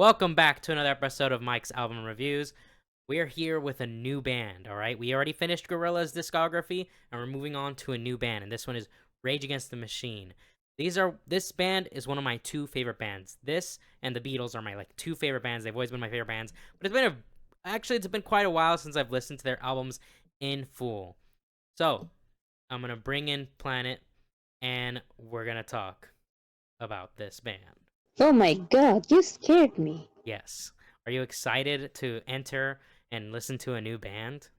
Welcome back to another episode of Mike's Album Reviews. We're here with a new band, all right? We already finished Gorilla's discography, and we're moving on to a new band, and this one is Rage Against the Machine. This band is one of my two favorite bands. This and the Beatles are my two favorite bands. They've always been my favorite bands, but it's been quite a while since I've listened to their albums in full. So, I'm gonna bring in Planet, and we're gonna talk about this band. Oh my god, you scared me. Yes. Are you excited to enter and listen to a new band?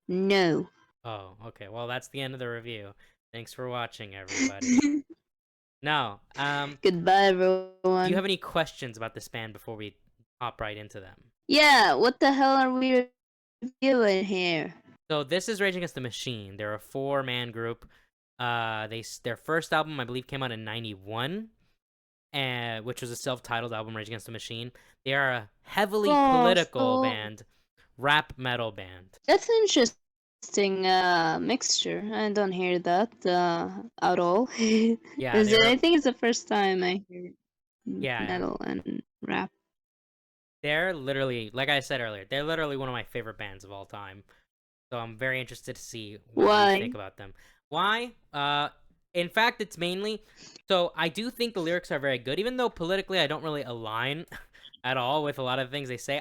No. Oh, okay. Well, that's the end of the review. Thanks for watching, everybody. Now, Goodbye, everyone. do you have any questions about this band before we hop right into them? Yeah, what the hell are we reviewing here? So this is Rage Against the Machine. They're a 4-man group. Their first album, I believe, came out in '91. Which was a self-titled album, Rage Against the Machine. They are a heavily political band, rap metal band. That's an interesting mixture. I don't hear that at all. Yeah, I think it's the first time I hear metal and rap. They're literally, like I said earlier, they're literally one of my favorite bands of all time. So I'm very interested to see what you think about them. Why? In fact, it's mainly... So I do think the lyrics are very good, even though politically I don't really align at all with a lot of things they say.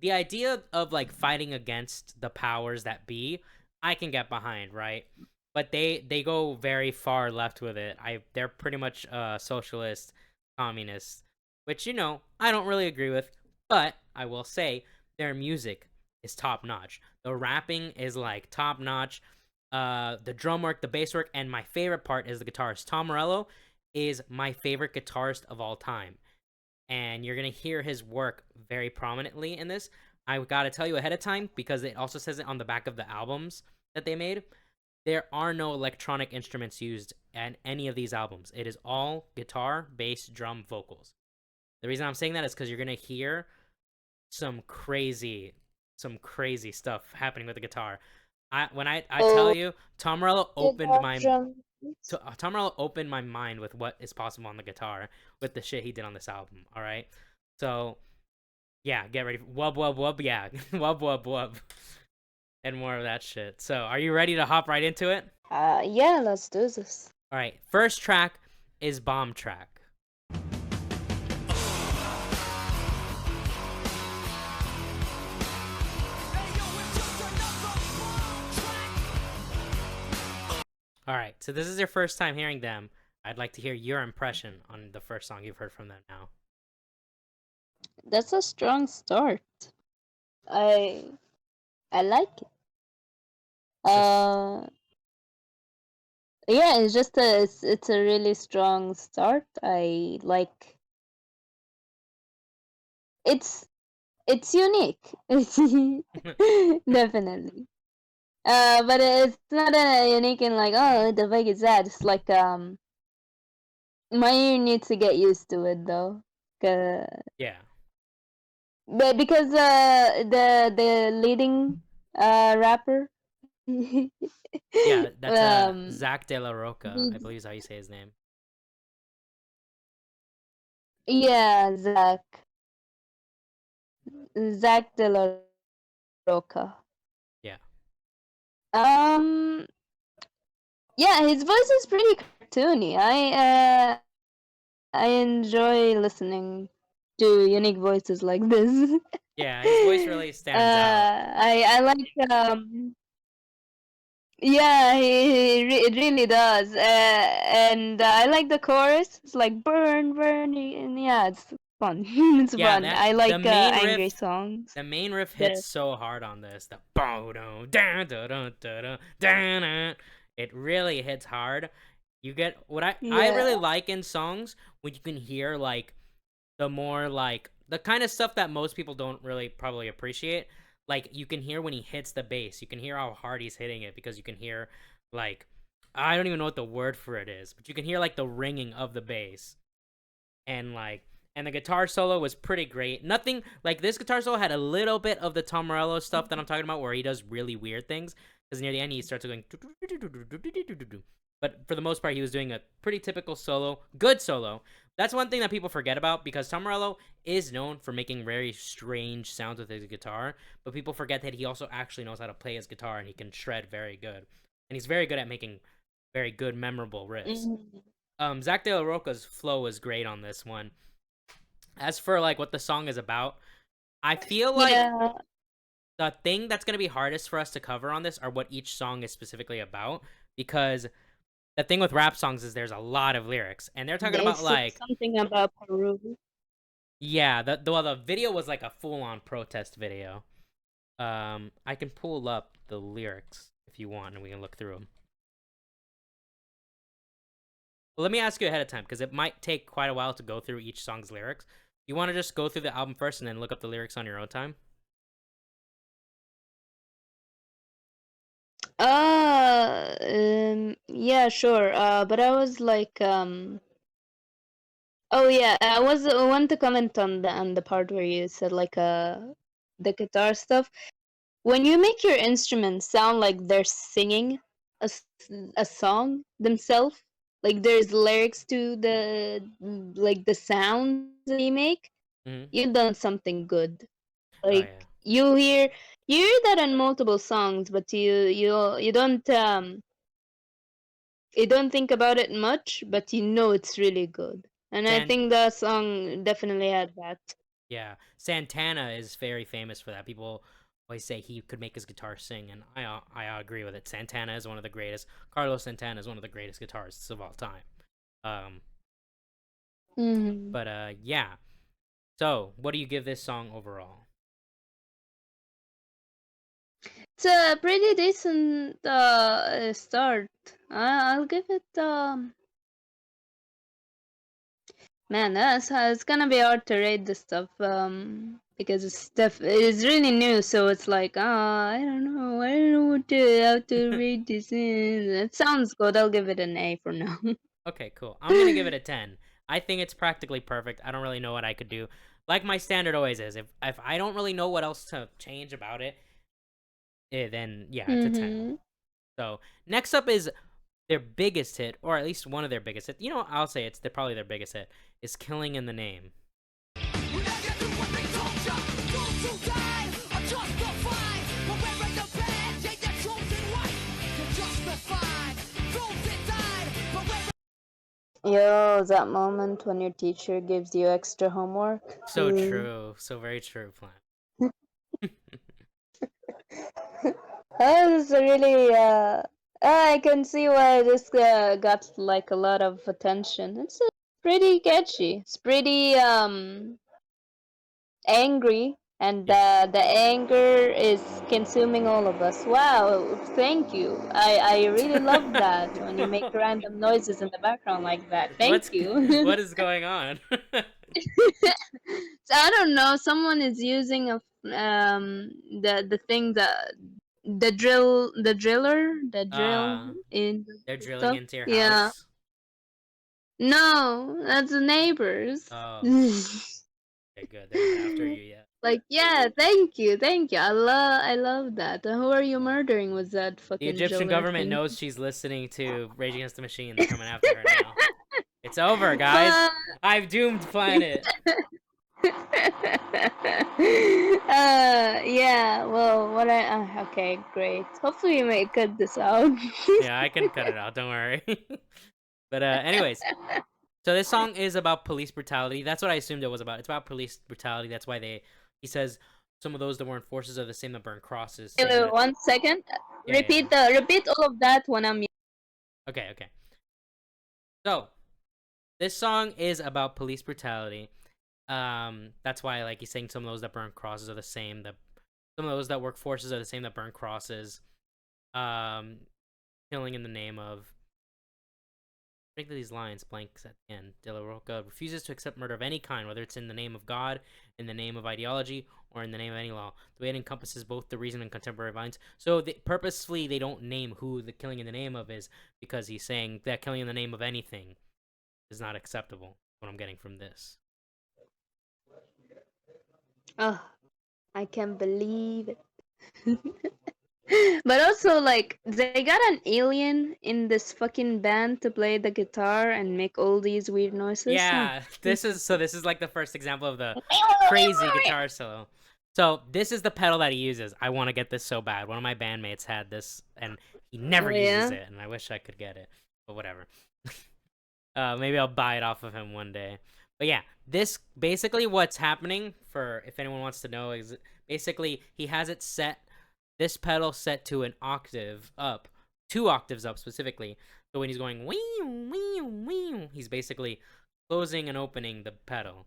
The idea of fighting against the powers that be, I can get behind, right? But they go very far left with it. They're pretty much socialist, communist, which I don't really agree with. But I will say their music is top notch. The rapping is top notch. The drum work, the bass work, and my favorite part is the guitarist. Tom Morello is my favorite guitarist of all time, and you're gonna hear his work very prominently in this. I gotta tell you ahead of time, because it also says it on the back of the albums that they made. There are no electronic instruments used in any of these albums. It is all guitar, bass, drum, vocals. The reason I'm saying that is because you're gonna hear some crazy stuff happening with the guitar. When I tell you, Tom Morello opened my mind with what is possible on the guitar with the shit he did on this album. All right, so yeah, get ready. Wub wub wub, yeah, wub wub wub, and more of that shit. So, are you ready to hop right into it? Yeah, let's do this. All right, first track is Bombtrack. All right, so this is your first time hearing them. I'd like to hear your impression on the first song you've heard from them now. That's a strong start. I like it. Yeah, it's just it's a really strong start. I like. It's unique. Definitely. But it's not unique in the bike is that. It's my ear needs to get used to it though. Yeah. But because the leading rapper. Yeah, that's Zach De La Roca, I believe is how you say his name. Yeah, Zach De La Roca. Yeah. Yeah, his voice is pretty cartoony. I enjoy listening to unique voices like this. Yeah, his voice really stands out. I like yeah, it really does. And I like the chorus. It's like burn, burn, and yeah, it's fun. It's fun. I like angry songs. The main riff hits so hard on this. The it really hits hard. You get what I really like in songs when you can hear the more the kind of stuff that most people don't really probably appreciate. You can hear when he hits the bass. You can hear how hard he's hitting it, because you can hear I don't even know what the word for it is, but you can hear the ringing of the bass. And and the guitar solo was pretty great. Nothing this guitar solo had a little bit of the Tom Morello stuff that I'm talking about, where he does really weird things, because near the end he starts going. But for the most part, he was doing a pretty typical solo, good solo. That's one thing that people forget about, because Tom Morello is known for making very strange sounds with his guitar, but people forget that he also actually knows how to play his guitar, and he can shred very good. And he's very good at making very good, memorable riffs. Zach De La Rocha's flow is great on this one. As for like what the song is about, I feel like the thing that's going to be hardest for us to cover on this are what each song is specifically about, because the thing with rap songs is there's a lot of lyrics, and they're talking about like something about Peru. Yeah, the video was like a full-on protest video. I can pull up the lyrics if you want, and we can look through them. Well, let me ask you ahead of time, because it might take quite a while to go through each song's lyrics. You want to just go through the album first and then look up the lyrics on your own time? Yeah, sure. But I was like, oh yeah, I want to comment on the part where you said like the guitar stuff. When you make your instruments sound like they're singing a song themselves, like there's lyrics to the sounds that you make, you've done something good. Like you hear that in multiple songs, but you don't think about it much, but you know it's really good. And I think that song definitely had that. Yeah, Santana is very famous for that. People always say he could make his guitar sing, and I agree with it. Santana is one of the greatest. Carlos Santana is one of the greatest guitarists of all time. But yeah. So, what do you give this song overall? It's a pretty decent start. I'll give it man, it's gonna be hard to rate this stuff because it's really new, so it's like I don't know how to rate this. It sounds good. I'll give it an A for now. Okay, cool. I'm gonna give it a 10. I think it's practically perfect. I don't really know what I could do. Like my standard always is, if I don't really know what else to change about it, then yeah, it's a 10. So next up is their biggest hit, or at least one of their biggest hits. You know, I'll say it's probably their biggest hit, is "Killing in the Name." Yo, that moment when your teacher gives you extra homework. So true. So very true, Plan. That was really I can see why this got like a lot of attention. It's pretty catchy. It's pretty angry, and the anger is consuming all of us. Wow, thank you. I really love that when you make random noises in the background like that. Thank you. What is going on? So I don't know. Someone is using the thing the drill in They're drilling stuff. into your Yeah. house. No, that's the neighbors. Oh. Okay, good. They're not after you yet. Like, yeah, thank you. I love that. Who are you murdering with that fucking The Egyptian government thing? knows she's listening to Rage Against the Machine. They're coming after her now. It's over, guys. I've doomed Planet. Yeah, well, okay, great. Hopefully you may cut this out. Yeah, I can cut it out. Don't worry. But anyways, so this song is about police brutality. That's what I assumed it was about. It's about police brutality. That's why he says some of those that weren't forces are the same that burn crosses. Wait, 1 second. Yeah, Repeat all of that when I'm. Okay. So this song is about police brutality. That's why, like, he's saying some of those that burn crosses are the same. Some of those that work forces are the same that burn crosses. Killing in the name of. Make these lines blanks at the end. De La Rocha refuses to accept murder of any kind, whether it's in the name of God, in the name of ideology, or in the name of any law. The way it encompasses both the reason and contemporary violence. So purposefully, they don't name who the killing in the name of is, because he's saying that killing in the name of anything is not acceptable. What I'm getting from this. Oh, I can't believe it. But also, like, they got an alien in this fucking band to play the guitar and make all these weird noises. Oh. Yeah, this is like the first example of the crazy guitar solo. So this is the pedal that he uses. I want to get this so bad. One of my bandmates had this, and he never Oh, uses yeah? it, and I wish I could get it, but whatever. Maybe I'll buy it off of him one day. But yeah, this basically what's happening, for if anyone wants to know, is basically he has it set, this pedal set to an octave up, 2 octaves up specifically. So when he's going wee wee wee, he's basically closing and opening the pedal.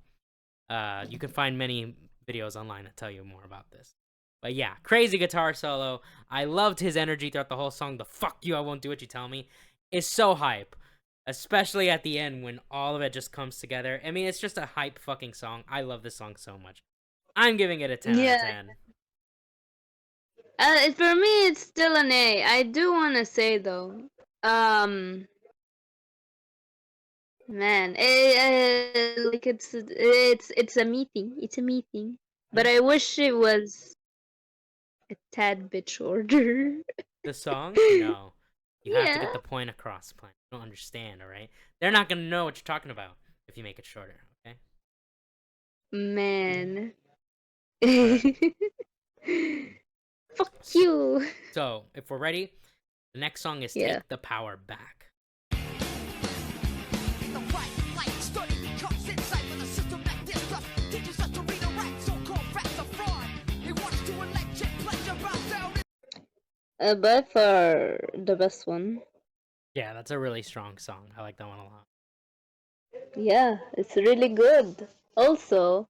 You can find many videos online that tell you more about this. But yeah, crazy guitar solo. I loved his energy throughout the whole song. The "fuck you, I won't do what you tell me" is so hype, especially at the end when all of it just comes together. I mean, it's just a hype fucking song. I love this song so much. I'm giving it a 10 out of Yeah. 10. For me, it's still an A. I do want to say though, man, like it's a meeting. It's a meeting, but I wish it was a tad bit shorter. The song? No. You have to Yeah, get the point across, Planet. You don't understand, alright? They're not gonna know what you're talking about if you make it shorter, okay? man. Alright. Fuck you. So, if we're ready, the next song is Yeah. Take the Power Back. By far the best one. Yeah, that's a really strong song. I like that one a lot. Yeah, it's really good. Also,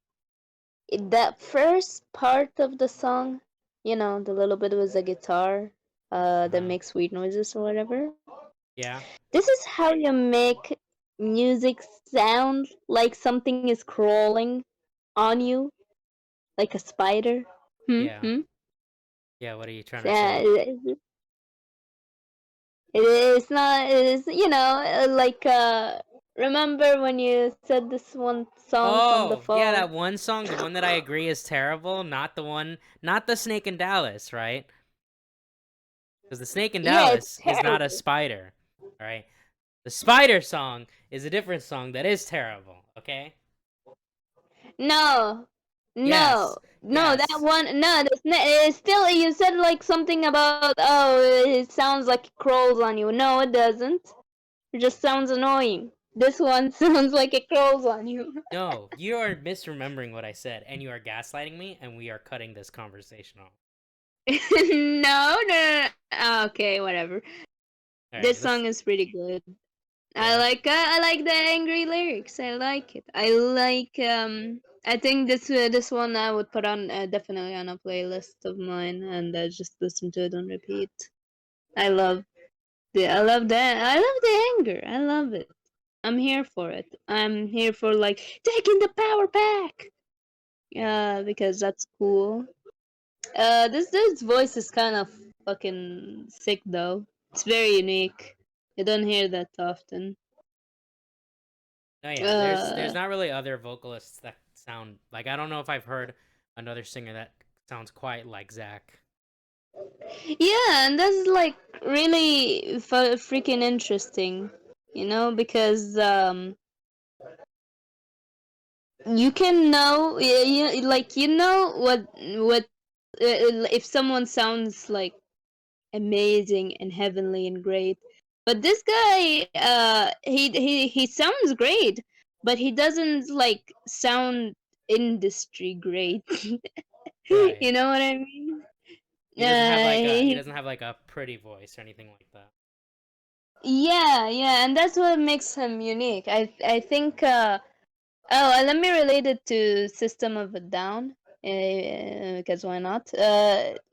that first part of the song, you know, the little bit with the guitar, that makes weird noises or whatever. Yeah. This is how you make music sound like something is crawling on you, like a spider. Yeah. Hmm? Yeah, what are you trying to Yeah, say? it's not. It's, you know, like remember when you said this one song from the Oh, yeah, fall? that one song, the one that I agree is terrible, not the one, not the Snake in Dallas, right? Because the Snake in Yeah, it's Dallas is not a terrible. spider, alright? The spider song is a different song that is terrible, okay? No, Yes, no, that yes. one, no, it's still, you said like something about, oh, it sounds like it crawls on you. No, it doesn't. It just sounds annoying. This one sounds like it crawls on you. No, you are misremembering what I said, and you are gaslighting me, and we are cutting this conversation off. No, no, no. Okay, whatever. Alright, This let's, song is pretty good. yeah. I like the angry lyrics. I like it. I like I think this one I would put on definitely on a playlist of mine and just listen to it on repeat. I love I love that. I love the anger. I love it. I'm here for it. I'm here for like taking the power back. Yeah. Yeah, because that's cool. This voice is kind of fucking sick though. It's very unique. You don't hear that often. No, yeah, there's Uh, not really other vocalists that sound like, I don't know if I've heard another singer that sounds quite like Zach. yeah, and that's like really freaking interesting, you know, because you can know, like you know what if someone sounds like amazing and heavenly and great, but this guy, he sounds great, but he doesn't like sound industry great. Right. You know what I mean? He He doesn't have like a pretty voice or anything like that. Yeah, yeah, and that's what makes him unique. I think. Let me relate it to System of a Down, because why not?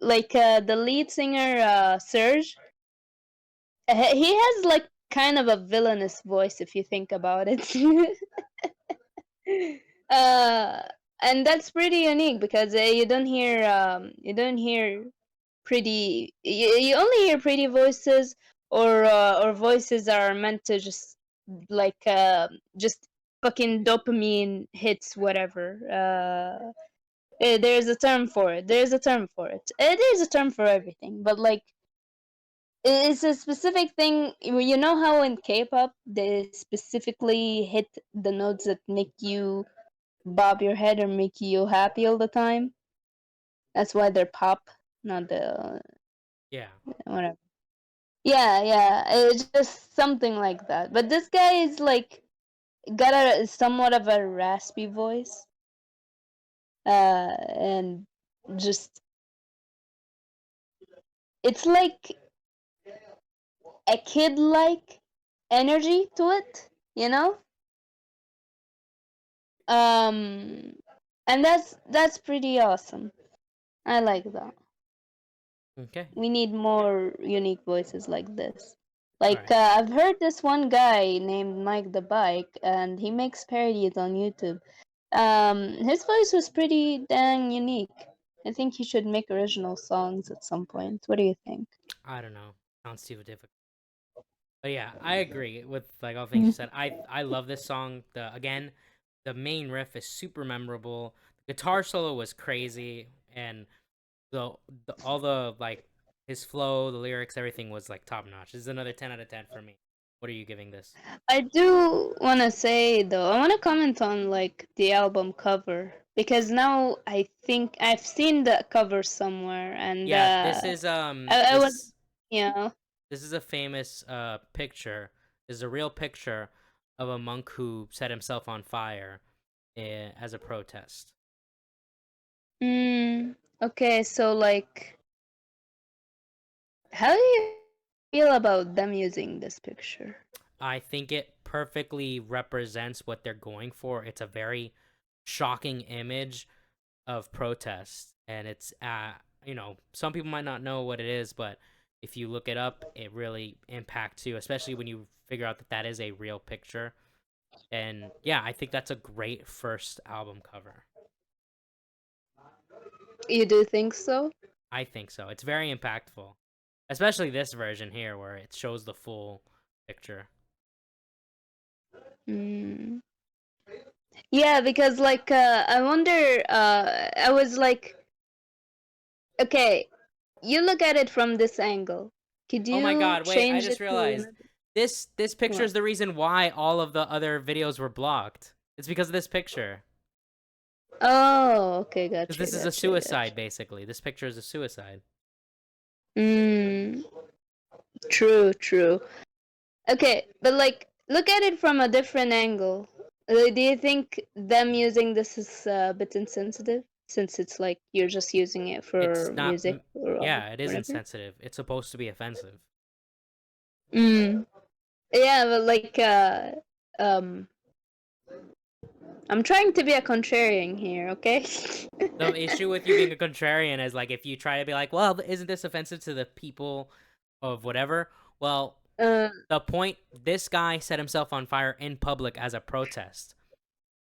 Like the lead singer, Serge, he has like kind of a villainous voice if you think about it. uh, and that's pretty unique because you don't hear you only hear pretty voices or voices that are meant to just like just fucking dopamine hits whatever There's a term for it. There's a term for it. There's a term for everything, but like it's a specific thing. You know how in K-pop they specifically hit the notes that make you bob your head or make you happy all the time. That's why they're pop, not the Yeah. whatever. Yeah, yeah, it's just something like that. But this guy is like got a somewhat of a raspy voice, and just it's like a kid-like energy to it, you know. Um, and that's pretty awesome. I like that. Okay. We need more unique voices like this. All Like right. I've heard this one guy named MikeTheBike, and he makes parodies on YouTube. His voice was pretty dang unique. I think he should make original songs at some point. What do you think? I don't know. Sounds too difficult. But yeah, I agree with like all the things you Mhm. said. I love this song. The main riff is super memorable. The guitar solo was crazy, and the, all the like his flow, the lyrics, everything was like top notch. This is another 10 out of 10 for me. What are you giving this? I do want to say though, I want to comment on like the album cover because now I think I've seen the cover somewhere, and Yeah, I was, you know, this is a famous picture. This is a real picture of a monk who set himself on fire as a protest. okay, so like, how do you feel about them using this picture? I think it perfectly represents what they're going for. It's a very shocking image of protest, and it's some people might not know what it is, but if you look it up, it really impacts you, especially when you figure out that that is a real picture. And yeah, I think that's a great first album cover. You do think so? I think so. It's very impactful, especially this version here where it shows the full picture. Mm. Yeah, because like I wonder. I was like, okay, you look at it from this angle. Could Oh my you god, wait, I change just it to realized another? this picture What? is the reason why all of the other videos were blocked. It's because of this picture. Oh, okay, Because gotcha, this is a gotcha, suicide, gotcha. basically. This picture is a suicide. Mm, true, true. Okay, but like, look at it from a different angle. Do you think them using this is a bit insensitive? Since it's like you're just using it It's for not. music or Yeah, it is whatever. insensitive. It's supposed to be offensive. Mm. Yeah, but like, um, I'm trying to be a contrarian here, okay? The issue with you being a contrarian is like if you try to be like, well, isn't this offensive to the people of whatever? Well, uh, the point this guy set himself on fire in public as a protest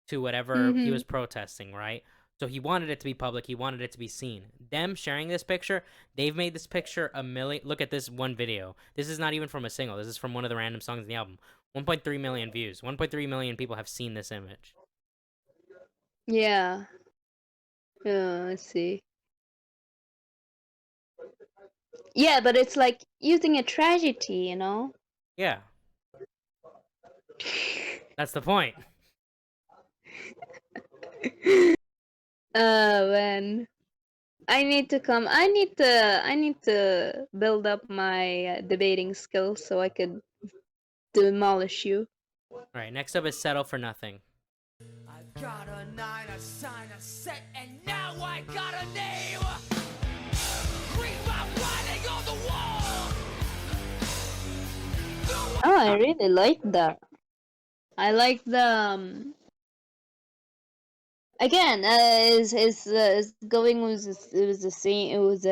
to whatever he mm-hmm. was protesting, right? So he wanted it to be public. He wanted it to be seen. Them sharing this picture, they've made this picture a million. Look at this one video. This is not even from a single. This is from one of the random songs in the album. 1.3 million views. 1.3 million people have seen this image. Yeah. I see. Yeah, but it's like using a tragedy, you know? Yeah, that's the point. When I need to build up my debating skills so I could demolish you. All right, next up is Settle for Nothing. I've got a 9, a sign, a set, and now I got a name! Read my writing on the wall! Oh, I really like that. I like the again. His going was it was the same. It was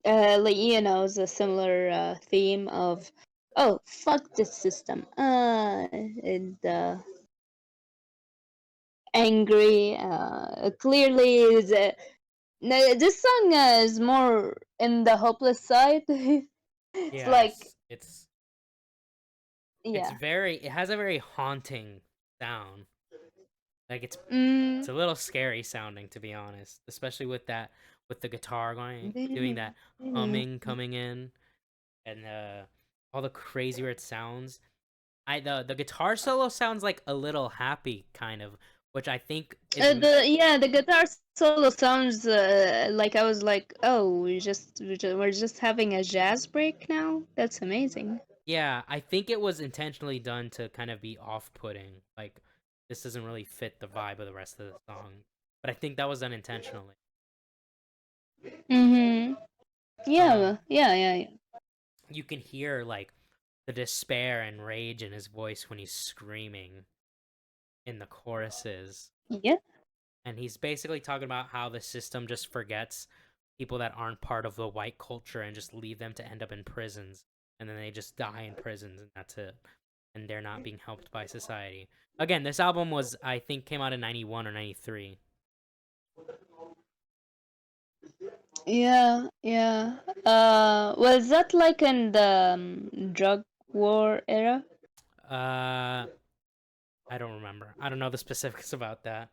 like you know, it was a similar theme of oh fuck this system. And angry. Clearly is no, this song is more in the hopeless side. It's like Yes, it's yeah. very. It has a very haunting sound. Like it's Mm. a little scary sounding, to be honest, especially with the guitar doing that humming coming in, and all the crazy weird sounds. The guitar solo sounds like a little happy kind of, which I think is The guitar solo sounds like I was like, oh, we're just having a jazz break now. That's amazing. yeah, I think it was intentionally done to kind of be off-putting. Like this doesn't really fit the vibe of the rest of the song, but I think that was done intentionally. Mhm. Um, Yeah. you can hear like the despair and rage in his voice when he's screaming in the choruses. Yeah. And he's basically talking about how the system just forgets people that aren't part of the white culture and just leave them to end up in prisons, and then they just die in prisons, and that's it, and they're not being helped by society. Again, this album was, I think, came out in 91 or 93. Yeah. Was that like in the drug war era? uh I don't remember. I don't know the specifics about that.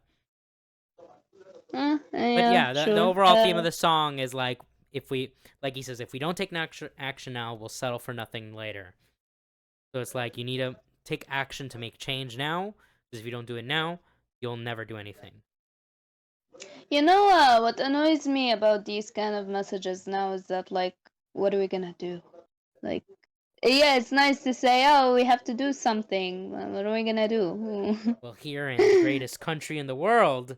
But Yeah, yeah, the sure. overall theme of the song is like, if we, like he says, if we don't take action now, we'll settle for nothing later. So it's like you need to take action to make change now, because if you don't do it now, you'll never do anything. You know, what annoys me about these kind of messages now is that, like, what are we gonna do? Like, yeah, it's nice to say, oh, we have to do something. Well, what are we gonna do? Well, here in the greatest country in the world,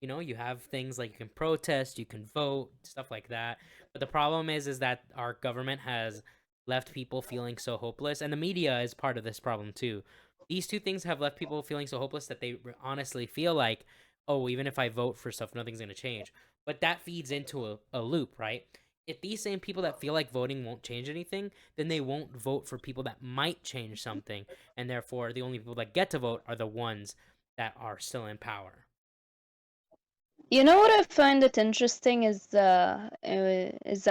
you have things like you can protest, you can vote, stuff like that. But the problem is that our government has left people feeling so hopeless, and the media is part of this problem too. These two things have left people feeling so hopeless that they honestly feel like, oh, even if I vote for stuff, nothing's going to change. But that feeds into a loop, right? If these same people that feel like voting won't change anything, then they won't vote for people that might change something. And therefore, the only people that get to vote are the ones that are still in power. You know what I find it interesting is that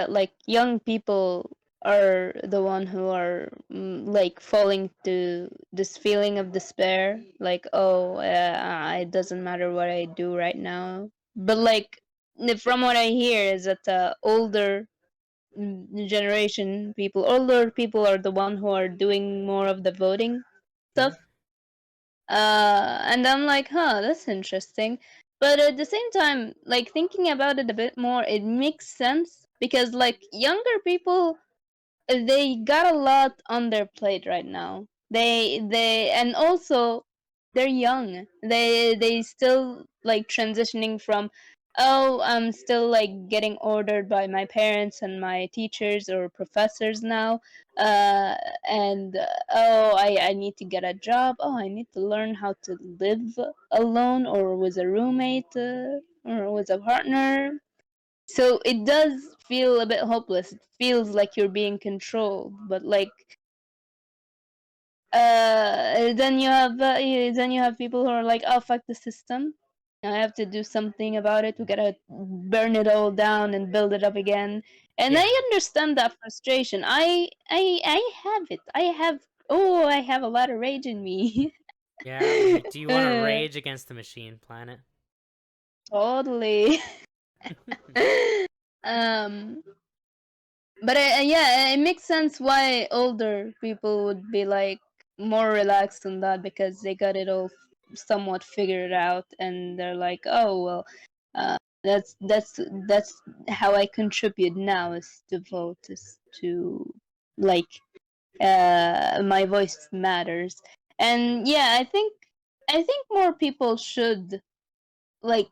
like young people are the one who are like falling to this feeling of despair, like, oh, it doesn't matter what I do right now. But like, from what I hear is that older older people are the one who are doing more of the voting Yeah. stuff. And I'm like, huh, that's interesting. But at the same time, like thinking about it a bit more, it makes sense because like younger people, they got a lot on their plate right now. They and also they're young. They still like transitioning from, oh, I'm still like getting ordered by my parents and my teachers or professors now. Uh and oh, I need to get a job. Oh, I need to learn how to live alone or with a roommate, or with a partner. So it does feel a bit hopeless. It feels like you're being controlled, but like then you have people who are like, oh, fuck the system. I have to do something about it. We gotta burn it all down and build it up again. And Yeah. I understand that frustration. I have it. I have a lot of rage in me. Yeah. Do you want to uh, rage against the machine planet? totally. um But yeah, it makes sense why older people would be like more relaxed on that because they got it all somewhat figured out, and they're like, oh well, that's how I contribute now is to vote, is to like my voice matters. And yeah, I think more people should like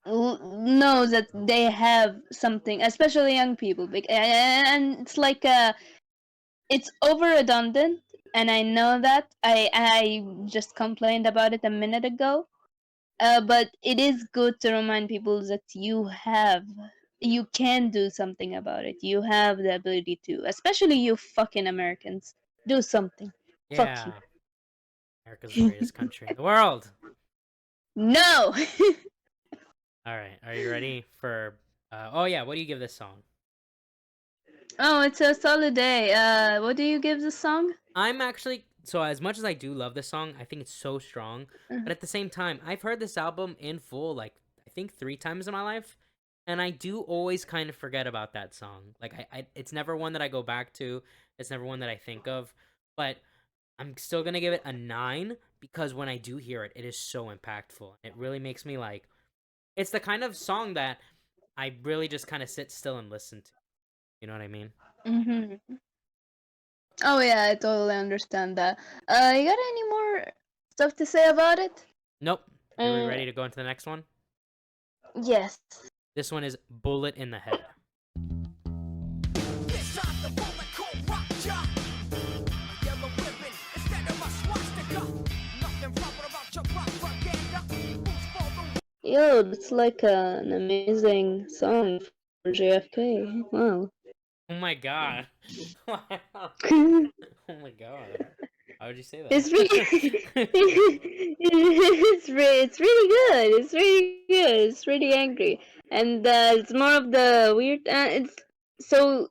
know that they have something, especially young people, and it's like it's over redundant, and I know that I just complained about it a minute ago, but it is good to remind people that you can do something about it. You have the ability to, especially you fucking Americans, do something. Fuck you. Yeah. America's the greatest country in the world. No. All right. Are you ready for? Oh yeah. What do you give this song? Oh, it's a solid day. What do you give the song? I'm actually so as much as I do love this song, I think it's so strong. But at the same time, I've heard this album in full like I think 3 times in my life, and I do always kind of forget about that song. Like it's never one that I go back to. It's never one that I think of. But I'm still gonna give it a 9 because when I do hear it, it is so impactful. It really makes me like. It's the kind of song that I really just kind of sit still and listen to. You know what I mean? Mm-hmm. Oh yeah, I totally understand that. You got any more stuff to say about it? Nope. Are we ready to go into the next one? Yes. This one is Bullet in the Head. This time the bullet could rock ya. A yellow ribbon instead of a swastika. Nothing proper about your propaganda. Who's for the Yo, that's like an amazing song for JFK. Wow. Oh my god. Oh my god. Why would you say that? It's really, it's really good. It's really good. It's really angry, and it's more of the weird. It's so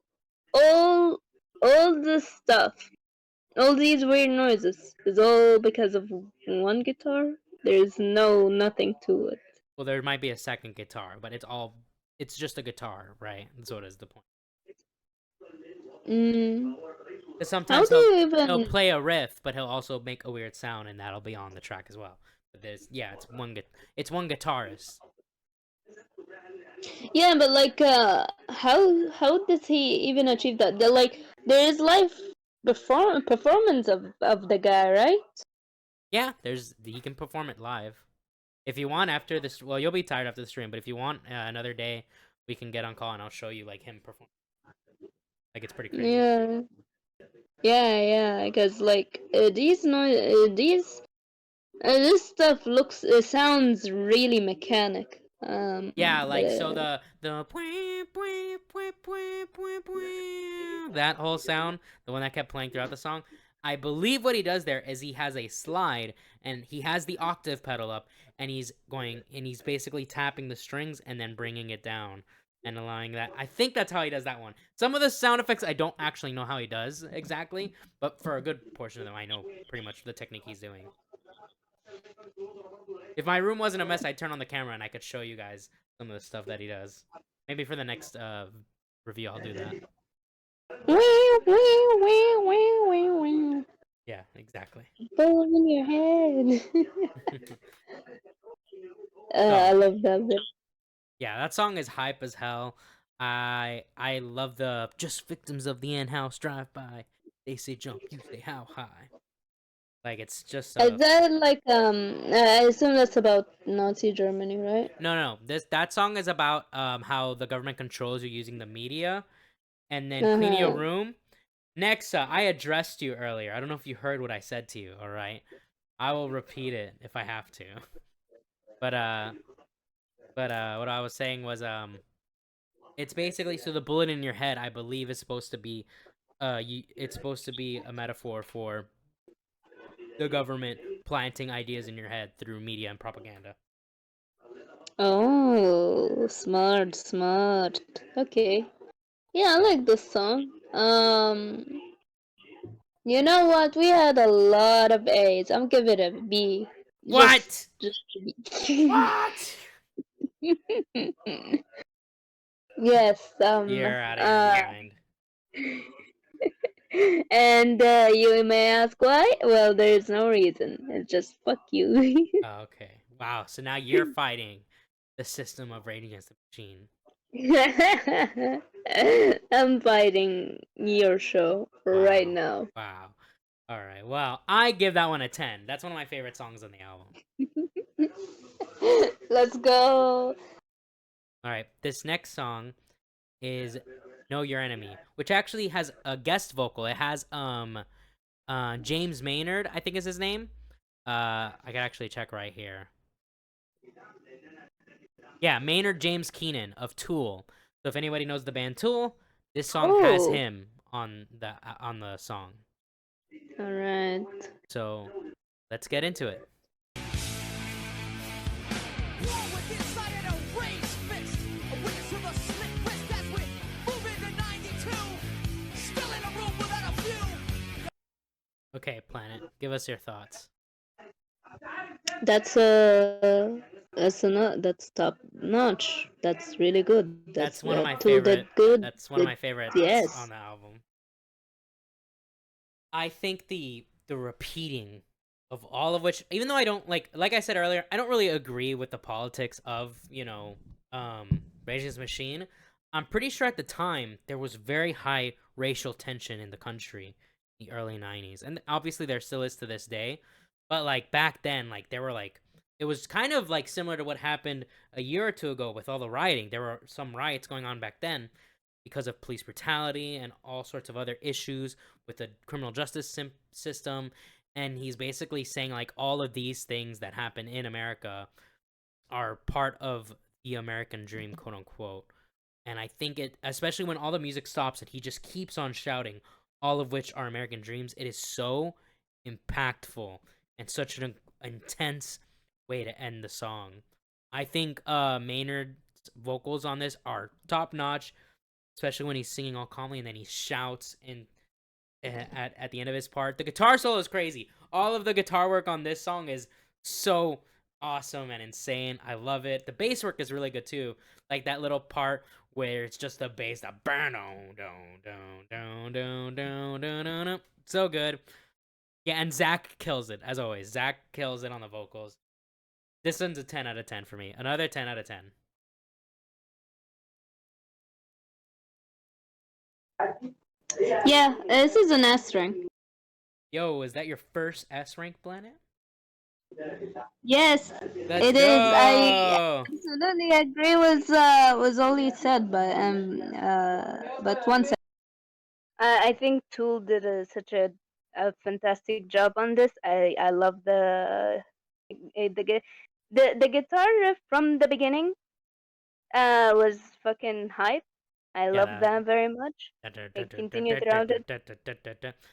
all the stuff, all these weird noises is all because of one guitar. There's nothing to it. Well, there might be a second guitar, but it's just a guitar, right? So it is the point. Mm. Because How sometimes do you he'll even? play a riff, but he'll also make a weird sound, and that'll be on the track as well. But it's one guitarist. Yeah, but like, how does he even achieve that? There is live performance of the guy, right? Yeah, he can perform it live. If you want after this, well, you'll be tired after the stream, but if you want another day, we can get on call and I'll show you like him perform. Like it's pretty crazy. Yeah, yeah. Because like this stuff sounds really mechanic. Yeah, but, like so the that whole sound, the one that kept playing throughout the song. I believe what he does there is he has a slide and he has the octave pedal up and he's basically tapping the strings and then bringing it down and allowing that. I think that's how he does that one. Some of the sound effects I don't actually know how he does exactly, but for a good portion of them I know pretty much the technique he's doing. If my room wasn't a mess, I'd turn on the camera and I could show you guys some of the stuff that he does. Maybe for the next review I'll do that. Yeah, exactly. Ball in your head. I love that bit. Yeah, that song is hype as hell. I love the just victims of the in-house drive-by. They say jump, you say how high. Like it's just. Is that like I assume that's about Nazi Germany, right? No. That song is about how the government controls you using the media, and then clean your room. Nexa, I addressed you earlier. I don't know if you heard what I said to you. All right, I will repeat it if I have to. But what I was saying was it's basically so the bullet in your head. I believe is supposed to be it's supposed to be a metaphor for the government planting ideas in your head through media and propaganda. Oh, smart. Okay. Yeah, I like this song. You know what? We had a lot of A's. I'm giving it a B. What? Just B. What? Yes. You're out of your mind. And you may ask why? Well, there's no reason. It's just fuck you. Oh, okay. Wow. So now you're fighting the system of Rage Against the Machine. I'm fighting your show right now. Wow. All right. Well, I give that one a 10. That's one of my favorite songs on the album. Let's go. All right. This next song is Know Your Enemy, which actually has a guest vocal. It has James Maynard, I think is his name. I can actually check right here. Yeah, Maynard James Keenan of Tool. So if anybody knows the band Tool, this song has him on the song. All right. So let's get into it. Okay, Planet, give us your thoughts. That's that's top notch. That's really good. That's one of my Tool did favorite. good. That's one of my favorites Yes. on the album. I think the repeating of all of which, even though I don't like I said earlier, I don't really agree with the politics of Rage Against the Machine. I'm pretty sure at the time there was very high racial tension in the country, in the early '90s, and obviously there still is to this day. But like back then, like there were like it was kind of like similar to what happened a year or two ago with all the rioting. There were some riots going on back then because of police brutality and all sorts of other issues with the criminal justice system. And he's basically saying like all of these things that happen in America are part of the American dream, quote unquote. And I think it, especially when all the music stops and he just keeps on shouting, all of which are American dreams, it is so impactful and such an intense way to end the song. I think Maynard's vocals on this are top notch, especially when he's singing all calmly and then he shouts in at the end of his part. The guitar solo is crazy. All of the guitar work on this song is so awesome and insane. I love it. The bass work is really good too. Like that little part where it's just the bass that burn on down. So good. Yeah, and Zach kills it as always. Zach kills it on the vocals. This one's a 10 out of 10 for me. Another 10 out of 10. Yeah, this is an S rank. Yo, is that your first S rank, Planet? Yes, Let's it go! is. I absolutely agree with all you said, but one second. I think Tool did such a fantastic job on this. I love the guitar riff from the beginning. Was fucking hype. I love Yeah, that very much. I continued around it.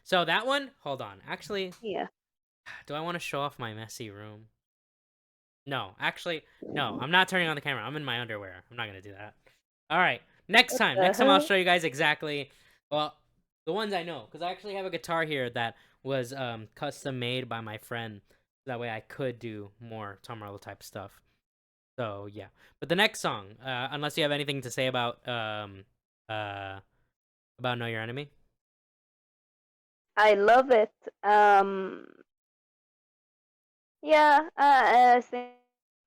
So that one, hold on. Actually, Yeah. do I want to show off my messy room? No, actually, no. I'm not turning on the camera. I'm in my underwear. I'm not gonna do that. All right, next time. Next time I'll show you guys exactly. Well, the ones I know, because I actually have a guitar here that was custom made by my friend. That way I could do more Tom Morello type stuff. So yeah, but the next song, unless you have anything to say about Know Your Enemy. I love it. Yeah, I think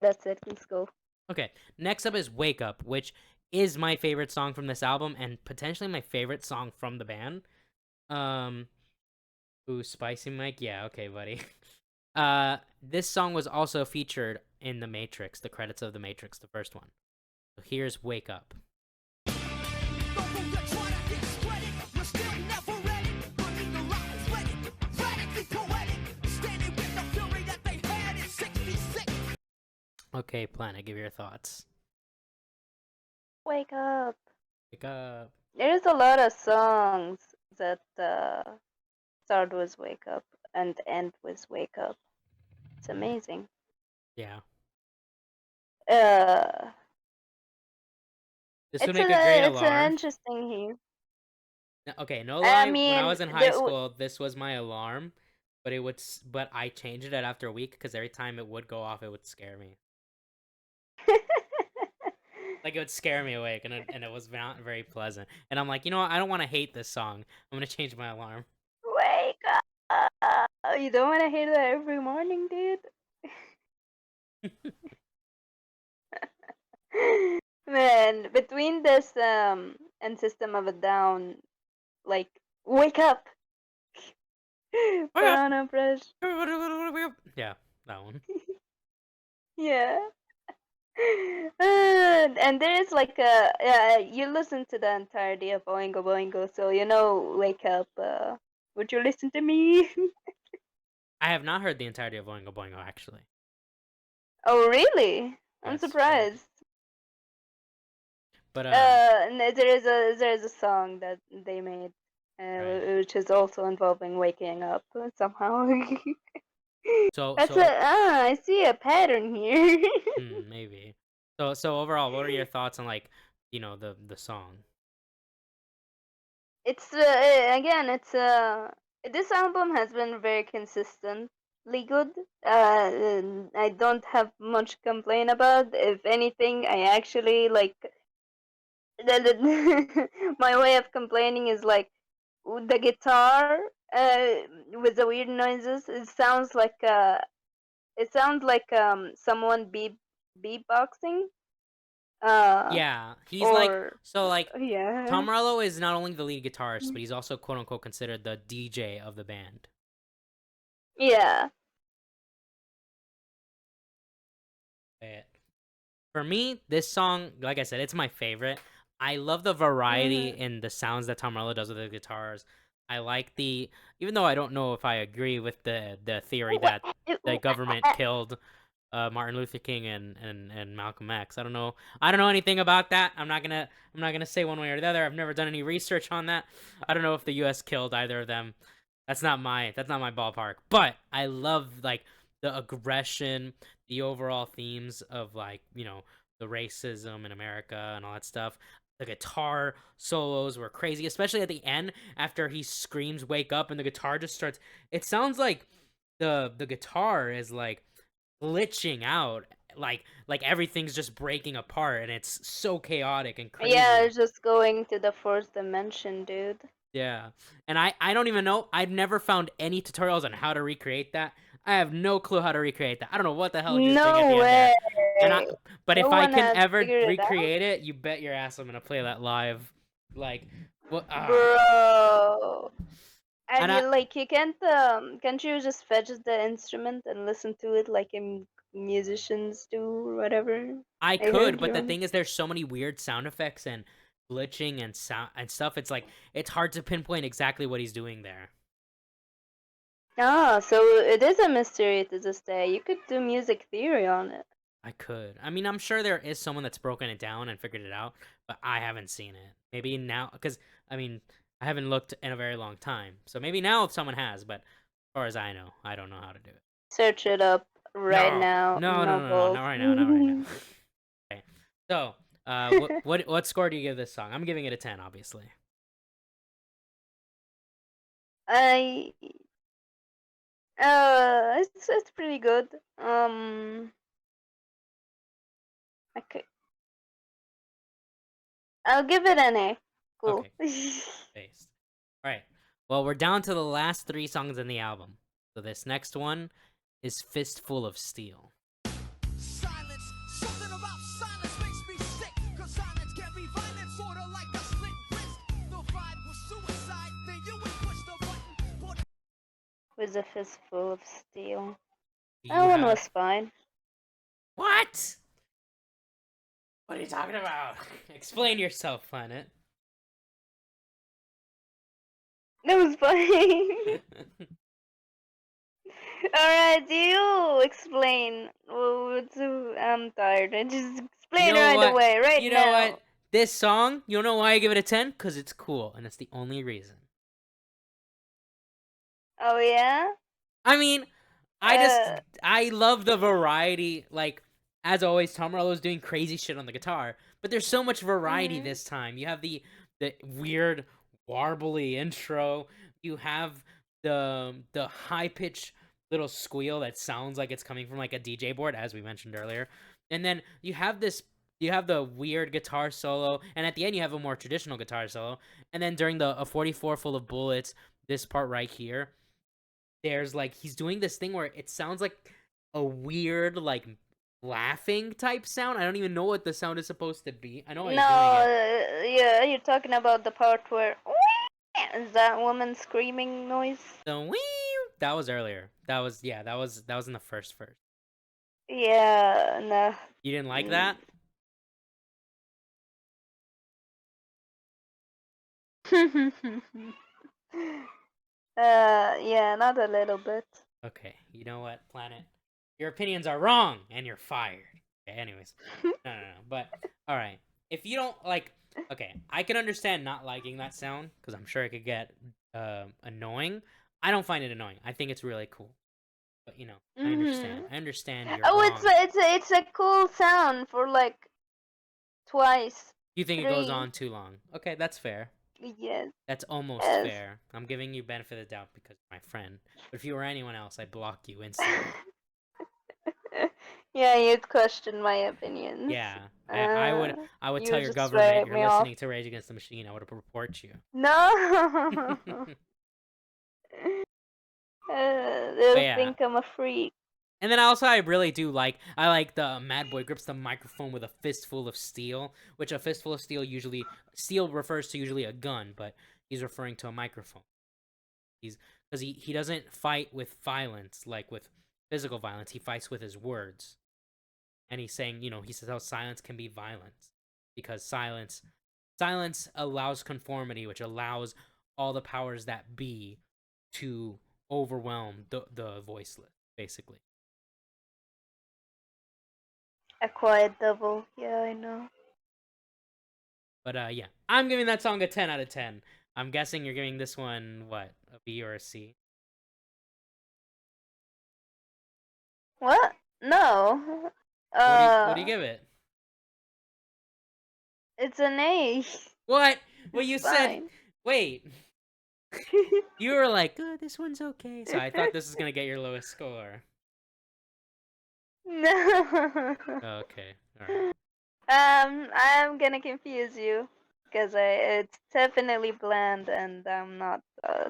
that's it. Let's go. Okay, next up is Wake Up, which is my favorite song from this album and potentially my favorite song from the band. Ooh, Spicy Mike? Yeah, okay, buddy. This song was also featured in The Matrix, the credits of The Matrix, the first one. So here's Wake Up. Okay, Planet, give your thoughts. Wake up. Wake up. There's a lot of songs that start with Wake Up and end with Wake Up. It's amazing. Yeah. This It's would make a great it's alarm. interesting here. Okay, no lie. I mean, when I was in high school, this was my alarm, but but I changed it after a week because every time it would go off, it would scare me. Like it would scare me awake, and it was not very pleasant. And I'm like, you know what? I don't want to hate this song. I'm gonna change my alarm. Wake up! You don't want to hear that every morning, dude. Man, between this and System of a Down, like wake up, put on a brush. Yeah, that one. Yeah. And there is like you listen to the entirety of Oingo Boingo, so you know, wake up. Would you listen to me? I have not heard the entirety of Oingo Boingo actually. Oh, really? I'm Yes, surprised. But and there is a song that they made, right. which is also involving waking up somehow. So That's so I see a pattern here. maybe. So overall, what are your thoughts on like, the song? It's again, This album has been very consistently good. I don't have much complaint about. If anything, I actually like my way of complaining is like the guitar with the weird noises. It sounds like someone beatboxing. Yeah, he's like Or so like yeah, Tom Morello is not only the lead guitarist, but he's also quote unquote considered the DJ of the band. yeah. But for me, this song, like I said, it's my favorite. I love the variety Mhm. in the sounds that Tom Morello does with the guitars. I like even though I don't know if I agree with the theory that the government killed Martin Luther King and Malcolm X. I don't know. I don't know anything about that. I'm not gonna say one way or the other. I've never done any research on that. I don't know if the U.S. killed either of them. That's not my ballpark. But I love like the aggression, the overall themes of like the racism in America and all that stuff. The guitar solos were crazy, especially at the end after he screams "Wake up" and the guitar just starts. It sounds like the guitar is like glitching out, like everything's just breaking apart, and it's so chaotic and Yeah, crazy. it's just going to the fourth dimension, dude. Yeah, and I don't even know. I've never found any tutorials on how to recreate that. I have no clue how to recreate that. I don't know what the hell he was doing at No the end there. way. And but No if I one can has ever figured it out, recreate it, you bet your ass I'm gonna play that live. Like what? bro. And And I you can't you just fetch the instrument and listen to it like musicians do or whatever? I I could, heard but the you. thing is, there's so many weird sound effects and glitching and sound and stuff. It's like it's hard to pinpoint exactly what he's doing there. Ah, so it is a mystery to this day. You could do music theory on it. I could. I mean, I'm sure there is someone that's broken it down and figured it out, but I haven't seen it. Maybe now, because I mean, I haven't looked in a very long time. So maybe now someone has, but as far as I know, I don't know how to do it. Search it up right No, now. no, no, No no, no, balls. not right now, not right now. Okay. So, what score do you give this song? I'm giving it a 10, obviously. I it's pretty good. Okay, I'll give it an A. Cool. Okay, based. All right. Well, we're down to the last three songs in the album. So this next one is "Fistful of Steel." Silence, something about silence makes me sick. Cause silence can be violent, sorta like a slit wrist. The vibe was suicide, then you would push the button. With a fistful of steel. Do That you one have was fine. what? What are you talking about? Explain yourself, Planet. It was fine. Alright, do you explain? I'm tired. Just You explain know right what? away, right You know now. what? This song, you know why I give it a 10? Because it's cool, and that's the only reason. Oh yeah? I mean, Uh, I love the variety. Like, as always, Tom Morello's doing crazy shit on the guitar, but there's so much variety mhm. this time. You have the weird warbly intro. You have the high pitched little squeal that sounds like it's coming from like a DJ board, as we mentioned earlier. And then you have the weird guitar solo, and at the end you have a more traditional guitar solo. And then during a 44 full of bullets, this part right here, there's like he's doing this thing where it sounds like a weird like laughing type sound. I don't even know what the sound is supposed to be. I know No, he's doing it. yeah, you're talking about the part where is that woman screaming noise? The wee that was earlier. That was in the first verse. Yeah, no. You didn't like Mm. that? Yeah, not a little bit. Okay, you know what, Planet? Your opinions are wrong and you're fired. Okay, anyways. No. But all right. If you don't like okay, I can understand not liking that sound cuz I'm sure it could get annoying. I don't find it annoying. I think it's really cool. But I understand. Mhm. I understand you're Oh, wrong. it's a cool sound for like twice, You think it goes three. on too long. Okay, that's fair. Yes. That's almost Yes. fair. I'm giving you benefit of the doubt because you're my friend. But if you were anyone else, I'd block you instantly. Yeah, you'd question my opinions. Yeah, I would. I would You tell would your just government write you're me off. listening to Rage Against the Machine. I would report you. No. But They'll yeah. think I'm a freak. And then also I really do like the Mad Boy grips the microphone with a fistful of steel, which a fistful of steel usually steel refers to usually a gun, but he's referring to a microphone. He's because he doesn't fight with violence like with physical violence. He fights with his words. And he's saying, he says how silence can be violence because silence allows conformity, which allows all the powers that be to overwhelm the voiceless, basically. A quiet devil. Yeah, I know. But yeah, I'm giving that song a 10 out of 10. I'm guessing you're giving this one what, a B or a C? What? No. What do you give it? It's an A. What? Well, It's you said fine. wait. You were like, oh, this one's okay. So I thought this was gonna get your lowest score. No. Okay, all right. I'm gonna confuse you because it's definitely bland, and I'm not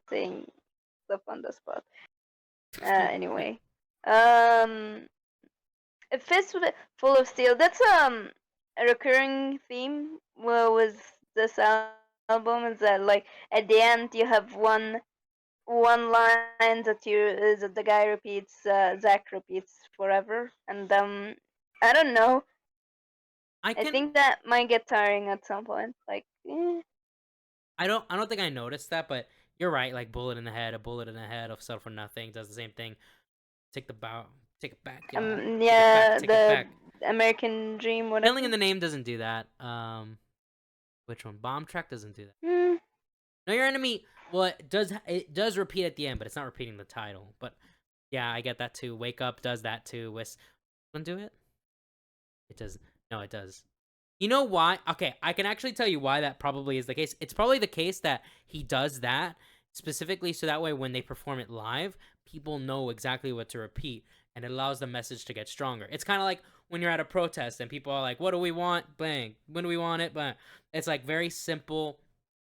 saying stuff on the spot. Anyway, um, a fist full of steel. That's a recurring theme. Well, with this album is that like at the end you have one line that that the guy repeats, Zach repeats forever, and I don't know. I think that might get tiring at some point. Like, I don't think I noticed that, but you're right. Like bullet in the head, a bullet in the head of Settle for Nothing does the same thing. Take the bow, take it back, y'all. yeah, Take it back. American Dream, whatever. Killing in the Name doesn't do that. Which one? Bombtrack doesn't do that. Hmm. Know Your Enemy. Well, it does repeat at the end, but it's not repeating the title. But yeah, I get that too. Wake Up does that too. Doesn't do it. It does. No, it does. You know why? Okay, I can actually tell you why that probably is the case. It's probably the case that he does that specifically so that way when they perform it live, people know exactly what to repeat and it allows the message to get stronger. It's kind of like when you're at a protest and people are like, "What do we want?" Bang. When do we want it? But it's like very simple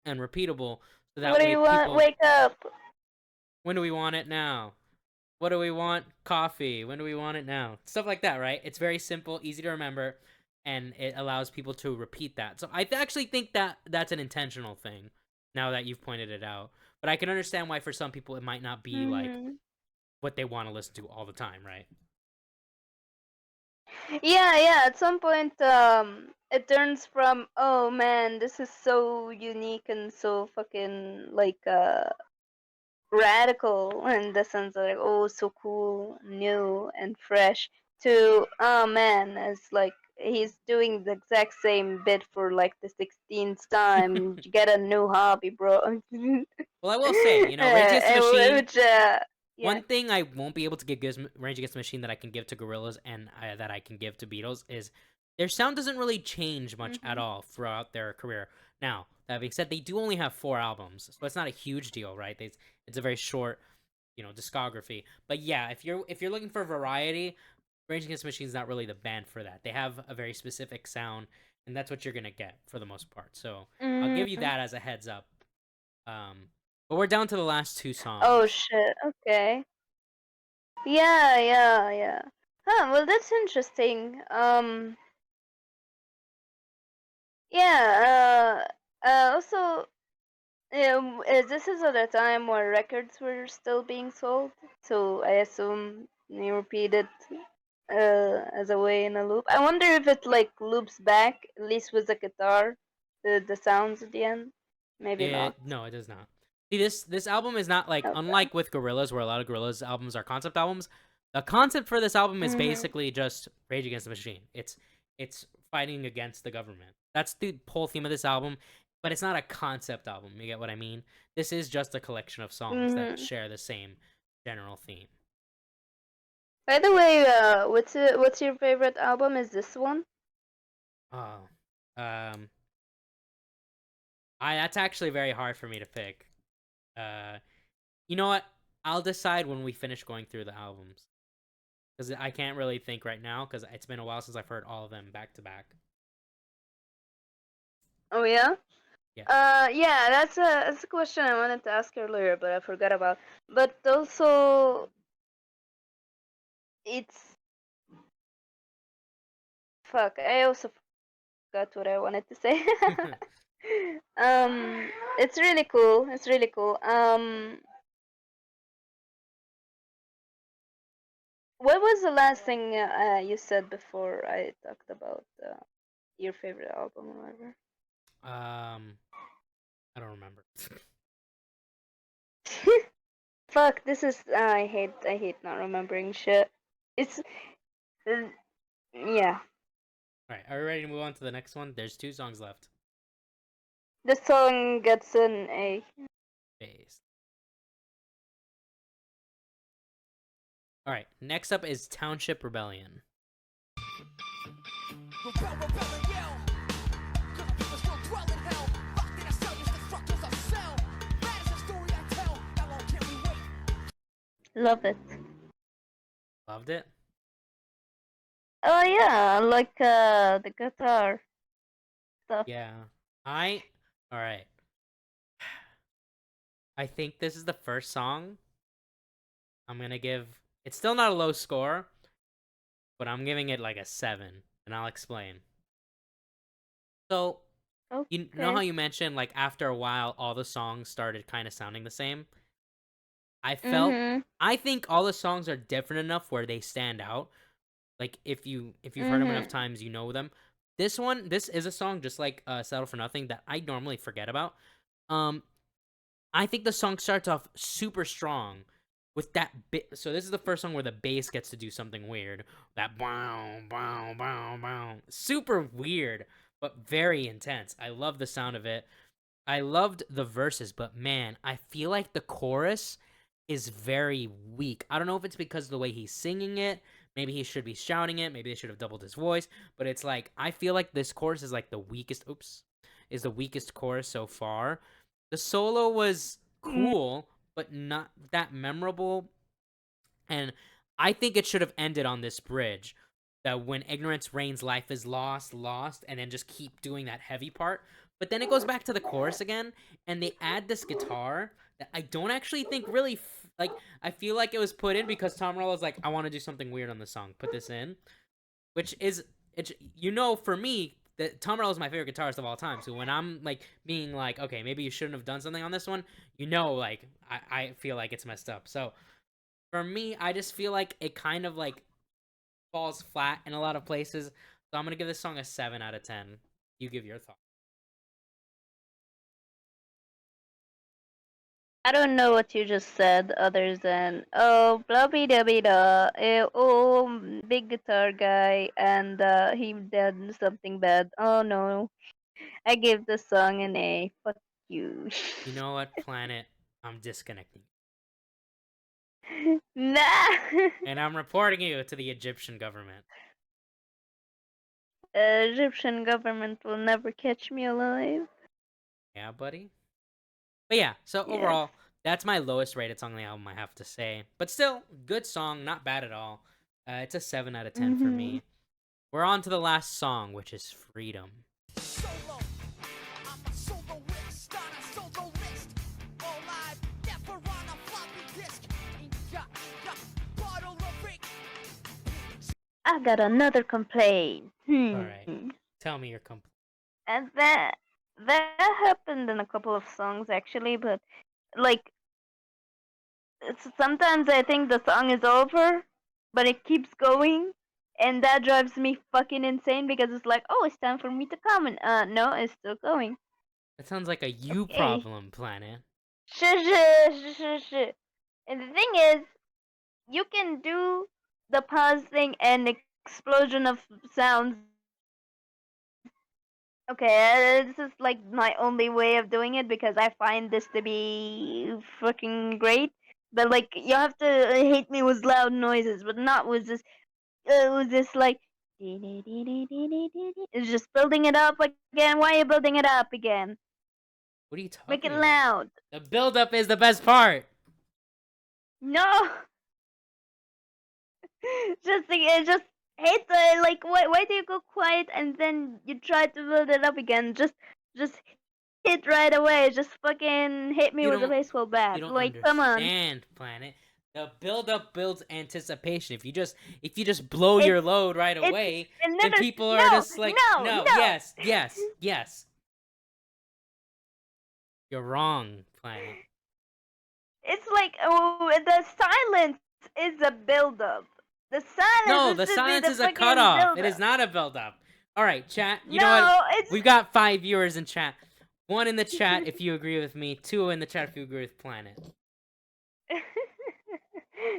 and repeatable so that What do way you want? people Wake up. when do we want it now? What do we want? Coffee. When do we want it now? Stuff like that, right? It's very simple, easy to remember, and it allows people to repeat that. So I actually think that that's an intentional thing now that you've pointed it out. But I can understand why for some people it might not be like what they want to listen to all the time, right? Yeah. At some point, it turns from, oh man, this is so unique and so fucking like radical in the sense of like, oh, so cool, new and fresh, to, oh man, it's like he's doing the exact same bit for like the 16th time. You get a new hobby, bro. Well, I will say, Rage Against the Machine. Which, yeah. One thing I won't be able to give Rage Against the Machine that I can give to Gorillaz and that I can give to Beatles is their sound doesn't really change much at all throughout their career. Now, that being said, they do only have 4 albums, so it's not a huge deal, right? It's a very short, discography. But yeah, if you're looking for variety, Rage Against the Machine is not really the band for that. They have a very specific sound, and that's what you're gonna get for the most part. So I'll give you that as a heads up. But we're down to the last 2 songs. Oh shit. Okay. Yeah. Huh. Well, that's interesting. Yeah. Also, this is at a time where records were still being sold, so I assume you repeat it as a way in a loop. I wonder if it like loops back, at least with the guitar, the sounds at the end. Maybe not. No, it does not. See, this album is not like, Okay. unlike with Gorillaz, where a lot of Gorillaz albums are concept albums. The concept for this album is basically just Rage Against the Machine. It's fighting against the government. That's the whole theme of this album, but it's not a concept album. You get what I mean? This is just a collection of songs that share the same general theme. By the way, what's your favorite album? Is this one? Oh, That's actually very hard for me to pick. You know what? I'll decide when we finish going through the albums, because I can't really think right now because it's been a while since I've heard all of them back to back. Oh yeah. Yeah. Yeah, that's a question I wanted to ask earlier, but I forgot about. But also, it's fuck. I also forgot what I wanted to say. It's really cool. It's really cool. What was the last thing you said before I talked about your favorite album or whatever? I don't remember. Fuck, this is I hate not remembering shit. It's uh, yeah. All right, are we ready to move on to the next one? There's 2 songs left. The song gets an A. Bass. All right, next up is Township Rebellion. Rebel, rebel, and yell. 'Cause people still dwell in hell. Locked in a cell, just the structures of cell. That is the story I tell. How long can we wait? Love it. Loved it. Oh yeah, I like the guitar stuff. Yeah. All right. I think this is the first song I'm going to give. It's still not a low score, but I'm giving it like a 7, and I'll explain. So, you know how Okay. you mentioned like after a while all the songs started kind of sounding the same? I think all the songs are different enough where they stand out. Like if you've heard them enough times, you know them. This is a song just like Settle for Nothing that I normally forget about. Um I think the song starts off super strong with that bit. So this is the first song where the bass gets to do something weird. That bow, bow, bow, bow. Super weird, but very intense. I love the sound of it. I loved the verses, but man, I feel like the chorus is very weak. I don't know if it's because of the way he's singing it. Maybe he should be shouting it. Maybe they should have doubled his voice. But it's like, I feel like this chorus is like the weakest. Is the weakest chorus so far. The solo was cool, but not that memorable. And I think it should have ended on this bridge. That when ignorance reigns, life is lost, lost, and then just keep doing that heavy part. But then it goes back to the chorus again, and they add this guitar that I don't actually think really like. I feel like it was put in because Tom Morello's like, I want to do something weird on the song. Put this in, which is for me that Tom Morello is my favorite guitarist of all time. So when I'm like being like, okay, maybe you shouldn't have done something on this one, like I feel like it's messed up. So for me, I just feel like it kind of like falls flat in a lot of places. So I'm gonna give this song a 7 out of 10. You give your thought. I don't know what you just said other than oh blah blah blah blah oh big guitar guy and he did something bad. Oh no. I give the song an A. Fuck you. You know what, Planet? I'm disconnecting. Nah. And I'm reporting you to the Egyptian government. Egyptian government will never catch me alive. Yeah, buddy? But yeah, so Yes. overall, that's my lowest rated song on the album, I have to say. But still, good song, not bad at all. It's a 7 out of 10 for me. We're on to the last song, which is Freedom. Solo. I'm a soloist on a solo list. All live, never on a floppy disk. Bottle of Rick. I got another complaint. Alright. Tell me your complaint. And that happened in a couple of songs actually, but like sometimes I think the song is over, but it keeps going, and that drives me fucking insane because it's like, oh, it's time for me to comment. No, it's still going. That sounds like a you Okay. problem, Planet. Shh. And the thing is, you can do the pause thing and explosion of sounds. Okay, this is like my only way of doing it because I find this to be fucking great. But like, you have to hate me with loud noises, but not with this. With this like, it's just building it up again. Why are you building it up again? What are you talking Make it about? loud. The build-up is the best part. No. just hit the like. Why do you go quiet and then you try to build it up again? Just hit right away. Just fucking hit me You with a don't baseball bat. you don't Like, come on. understand, Planet. The build-up builds anticipation. If you just blow It's your load right it's away, then another. people are No, just like, no, no, no. yes. You're wrong, Planet. It's like the silence is a build-up. The No, silence the should be silence the is a fucking cutoff. It is build-up. not a build-up. All right, chat. You know No, what? it's We've got 5 viewers in chat. 1 in the chat if you agree with me. 2 in the chat if you agree with Planet.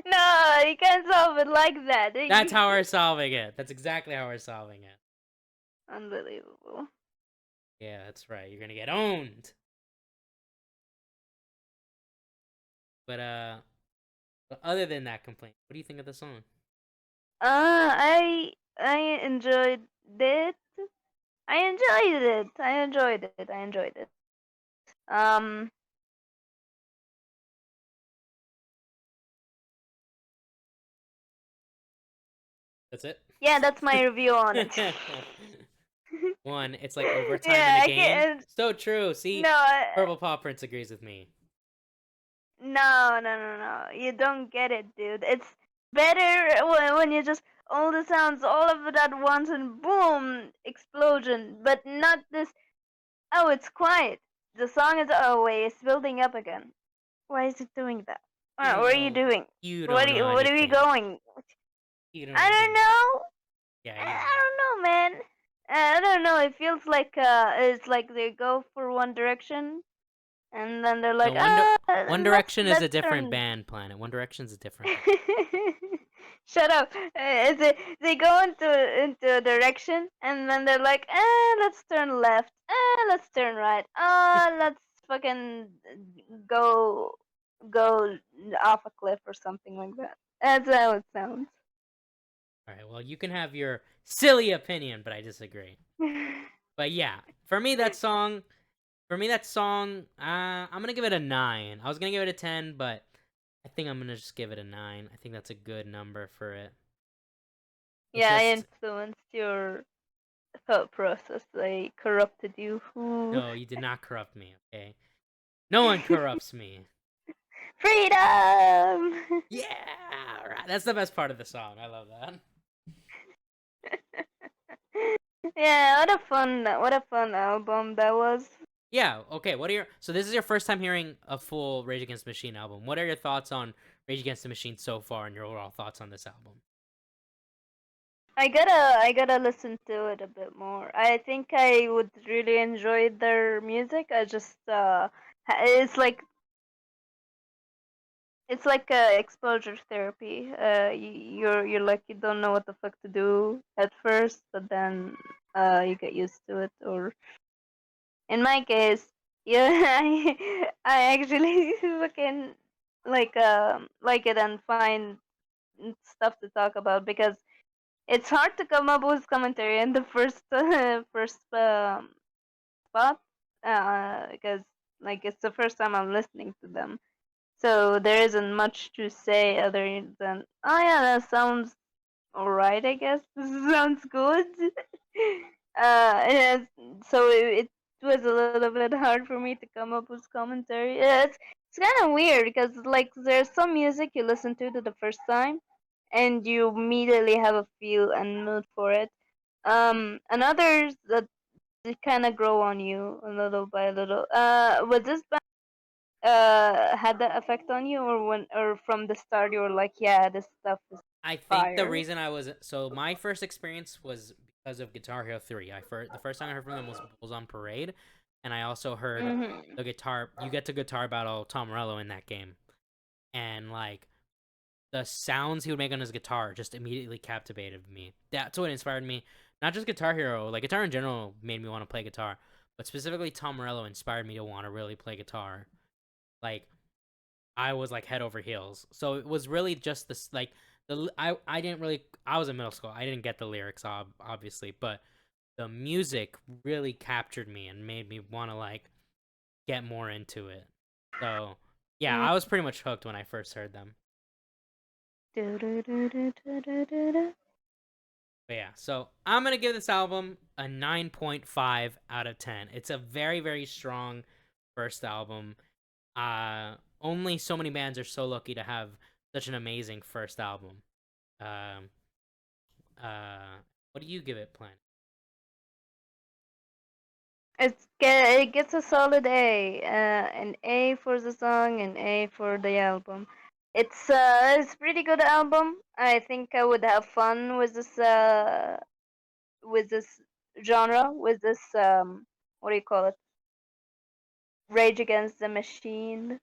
no, you can't solve it like that. That's how we're solving it. That's exactly how we're solving it. Unbelievable. Yeah, that's right. You're gonna get owned. But other than that complaint, what do you think of the song? I enjoyed it. I enjoyed it. I enjoyed it. I enjoyed it. That's it? Yeah, that's my review on it. 1, it's like overtime Yeah, in I the game. can't. So true. See, No, Purple Paw Prince agrees with me. no. You don't get it, dude. It's better when you just all the sounds all of it at once and boom, explosion. But not this. Oh, it's quiet. The song is. Oh wait, it's building up again. Why is it doing that? You don't What are you know. doing? You don't know What are we anything. going? You don't know I don't anything. know. Yeah, I don't know, man. I don't know. It feels like it's like they go for one direction, and then they're like, No, One Direction is a let's different turn. band, Planet. One Direction's a different band. Shut up. They go into a direction, and then they're like, let's turn left. Let's turn right. Let's fucking go go off a cliff or something like that. That's how it sounds. Alright, well, you can have your silly opinion, but I disagree. But yeah, for me, that song, I'm gonna give it a 9. I was gonna give it a 10, but I think I'm gonna just give it a 9. I think that's a good number for it. Yeah, I Just... influenced your thought process. I corrupted you. No, you did not corrupt me, okay? No one corrupts me. Freedom! Yeah! Right. That's the best part of the song. I love that. Yeah, what a fun album that was. Yeah, okay, so this is your first time hearing a full Rage Against the Machine album. What are your thoughts on Rage Against the Machine so far and your overall thoughts on this album? I gotta listen to it a bit more. I think I would really enjoy their music. I just it's like exposure therapy. You're like you don't know what the fuck to do at first, but then you get used to it. Or in my case, yeah, I actually fucking like it and find stuff to talk about because it's hard to come up with commentary in the first first spot because like it's the first time I'm listening to them. So there isn't much to say other than, oh yeah, that sounds alright, I guess. This sounds good. And so it was a little bit hard for me to come up with commentary. Yeah, it's kind of weird because like there's some music you listen to the first time, and you immediately have a feel and mood for it. And others that kind of grow on you a little by little. Was this had that effect on you, or from the start you were like, yeah, this stuff is I think the fire? reason my first experience was because of Guitar Hero 3. The first time I heard from them was Bulls on Parade, and I also heard Mm-hmm. the guitar. You get to guitar battle Tom Morello in that game, and like the sounds he would make on his guitar just immediately captivated me. That's what inspired me. Not just Guitar Hero, like guitar in general made me want to play guitar, but specifically Tom Morello inspired me to want to really play guitar. Like I was like head over heels. So it was really just this like I didn't really I was in middle school. I didn't get the lyrics obviously, but the music really captured me and made me want to like get more into it. So yeah, I was pretty much hooked when I first heard them. But yeah, so I'm gonna give this album a 9.5 out of 10. It's a very, very strong first album. Only so many bands are so lucky to have such an amazing first album. Um, what do you give it, Planet? It gets a solid A, an A for the song, an A for the album. It's pretty good album. I think I would have fun with this genre, with this what do you call it? Rage Against the Machine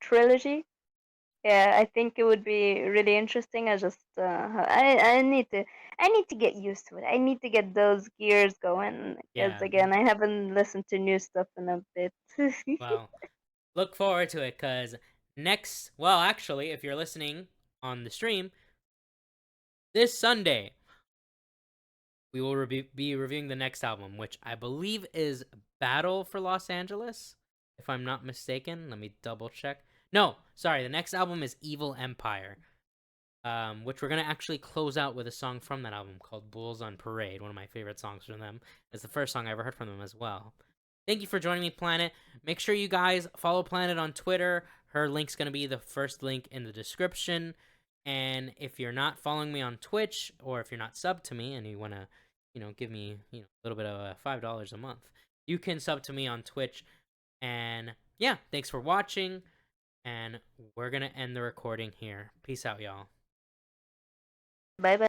trilogy. Yeah, I think it would be really interesting. I need to get used to it. I need to get those gears going because Yeah, again, I haven't listened to new stuff in a bit. well, look forward to it because well, actually, if you're listening on the stream, this Sunday, we will be reviewing the next album, which I believe is Battle for Los Angeles, if I'm not mistaken. Let me double check. No, sorry, the next album is Evil Empire, which we're going to actually close out with a song from that album called Bulls on Parade, one of my favorite songs from them. It's the first song I ever heard from them as well. Thank you for joining me, Planet. Make sure you guys follow Planet on Twitter. Her link's going to be the first link in the description. And if you're not following me on Twitch, or if you're not subbed to me and you want to, give me, a little bit of $5 a month, you can sub to me on Twitch. And yeah, thanks for watching. And we're going to end the recording here. Peace out, y'all. Bye bye.